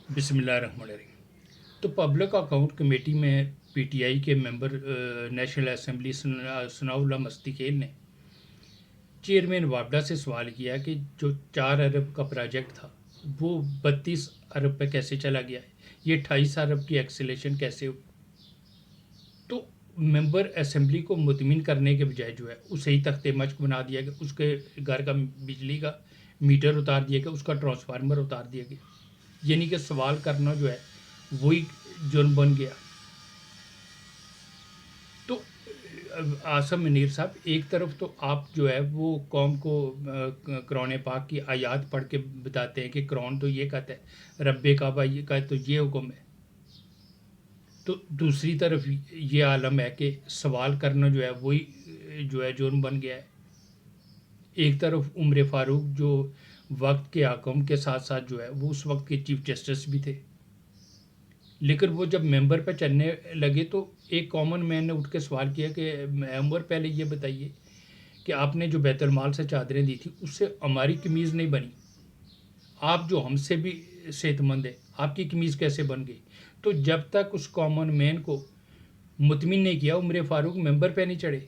बिस्मिल्लाहिर्रहमानिर्रहीम। तो public account committee में पीटीआई के मेंबर नेशनल असेंबली सनाउल्लाह मस्तीखेल ने चेयरमैन वापडा से सवाल किया कि जो 4 अरब का प्रोजेक्ट था वो 32 अरब पे कैसे चला गया है, ये 28 अरब की एक्सेलेशन कैसे हुई। तो मेंबर असेंबली को मुतमिन करने के बजाय जो है उसे ही तख्ते मश्क बना दिया गया, उसके घर का बिजली का मीटर उतार दिया गया, उसका ट्रांसफार्मर उतार दिया गया, यानी कि सवाल करना जो है वही जुर्म बन गया। तो आसम मुनीर साहब, एक तरफ तो आप जो है वो कौम को कुरान पाक की आयत पढ़ के बताते हैं कि कुरान तो ये कहता है, रब्बे काबा ये का तो ये हुक्म है। तो दूसरी तरफ ये आलम है कि सवाल करना जो है वही जो है जुर्म बन गया है। एक तरफ उमर फारूक जो वक्त के हाकम के साथ साथ जो है वो उस वक्त के चीफ जस्टिस भी थे, लेकिन वो जब मेंबर पे चलने लगे तो एक कॉमन मैन ने उठ के सवाल किया कि मेंबर पहले ये बताइए कि आपने जो बैतुल माल से चादरें दी थी उससे हमारी कमीज़ नहीं बनी, आप जो हमसे भी सेहतमंद है आपकी कमीज़ कैसे बन गई। तो जब तक उस कॉमन मैन को मुतमिन नहीं किया उमर फारूक मेंबर पे नहीं चढ़े।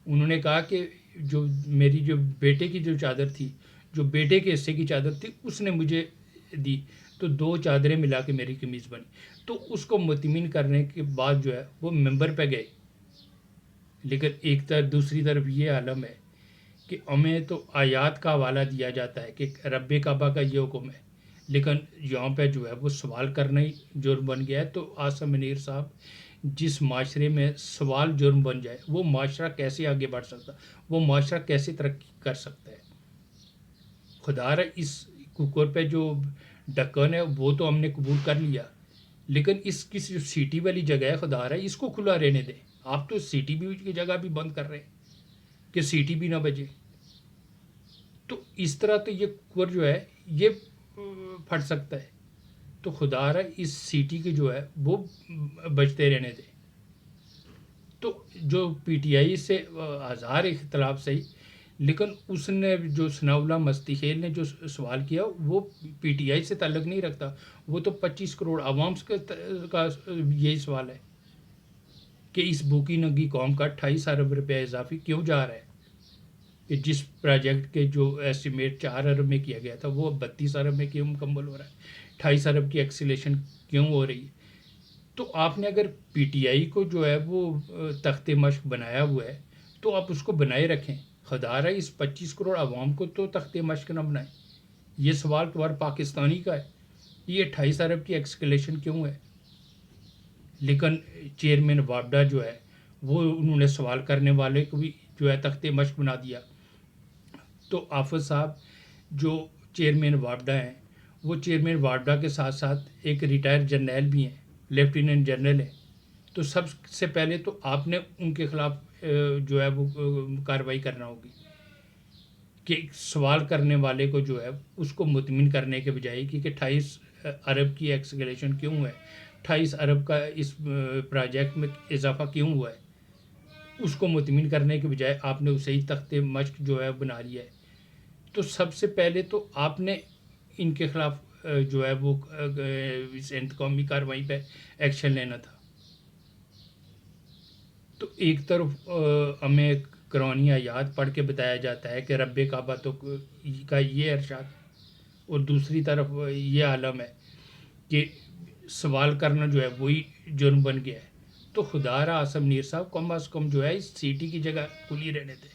उन्होंने कहा कि जो मेरी जो बेटे की जो चादर थी, जो बेटे के हिस्से की चादर थी उसने मुझे दी, तो 2 चादरें मिला के मेरी कमीज़ बनी। तो उसको मुतमिन करने के बाद जो है वो मेंबर पे गए। लेकिन एक तरफ दूसरी तरफ ये आलम है कि हमें तो आयात का हवाला दिया जाता है कि रब्बे काबा का ये हुक्म है, लेकिन यहाँ पे जो है वो सवाल करना ही जुर्म बन गया है। तो आसम मुनीर साहब, जिस माशरे में सवाल जुर्म बन जाए वो माशरा कैसे आगे बढ़ सकता, वो माशरा कैसे तरक्की कर सकता है। खुदारा इस कुकर पे जो ढक्कन है वो तो हमने कबूल कर लिया, लेकिन इसकी जो सीटी वाली जगह है खुदारा इसको खुला रहने दें। आप तो सीटी भी की जगह भी बंद कर रहे हैं कि सीटी भी ना बजे। तो इस तरह तो ये कुकर जो है ये फट सकता है। तो खुदारा इस सीटी की जो है वो बचते रहने दें। तो जो पीटीआई से हज़ार इख्तलाफ सही, लेकिन उसने जो सनाउल्लाह मस्तीखेल ने जो सवाल किया वो पीटीआई से ताल्लुक़ नहीं रखता, वो तो 25 करोड़ आवाम का यही सवाल है कि इस भूखी नंगी कौम का 28 अरब रुपया इजाफी क्यों जा रहा है, कि जिस प्रोजेक्ट के जो एस्टिमेट 4 अरब में किया गया था वो 32 अरब में क्यों मुकम्मल हो रहा है, 28 अरब की एक्सीलेशन क्यों हो रही है। तो आपने अगर पीटीआई को जो है वो तख्ते मश्क बनाया हुआ है तो आप उसको बनाए रखें। खुदारा इस 25 करोड़ आवाम को तो तख्ते मश्क ना बनाए। ये सवाल तुम्हारा पाकिस्तानी का है, ये 28 अरब की एक्सकलेशन क्यों है। लेकिन चेयरमैन वापडा जो है वो उन्होंने सवाल करने वाले को भी जो है तख्ते मश्क बना दिया। तो आफत साहब जो चेयरमैन वापडा हैं वो चेयरमैन वापडा के साथ साथ एक रिटायर्ड जर्नैल भी हैं, लेफ्टिनेंट जनरल है। तो सबसे पहले तो आपने उनके खिलाफ जो है वो कार्रवाई करना होगी कि सवाल करने वाले को जो है उसको मुतमिन करने के बजाय कि 28 अरब की एक्सकलेशन क्यों है, 28 अरब का इस प्रोजेक्ट में इजाफा क्यों हुआ है, उसको मुतमिन करने के बजाय आपने उसे ही तख्ते मश्क जो है बना लिया है। तो सबसे पहले तो आपने इनके खिलाफ जो है वो इस इंतकामी कार्रवाई पे एक्शन लेना था। तो एक तरफ हमें कुरानी आयत पढ़ के बताया जाता है कि रब्बे काबा तो का ये इरशाद, और दूसरी तरफ ये आलम है कि सवाल करना जो है वही जुर्म बन गया है। तो खुदारा आसम नीर साहब, कम अज़ कम जो है इस सीटी की जगह खुली रहने दें,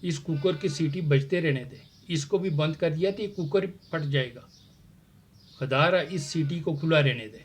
इस कुकर की सीटी बजते रहने दें। इसको भी बंद कर दिया तो ये कुकर फट जाएगा। खुदारा इस सीटी को खुला रहने दें।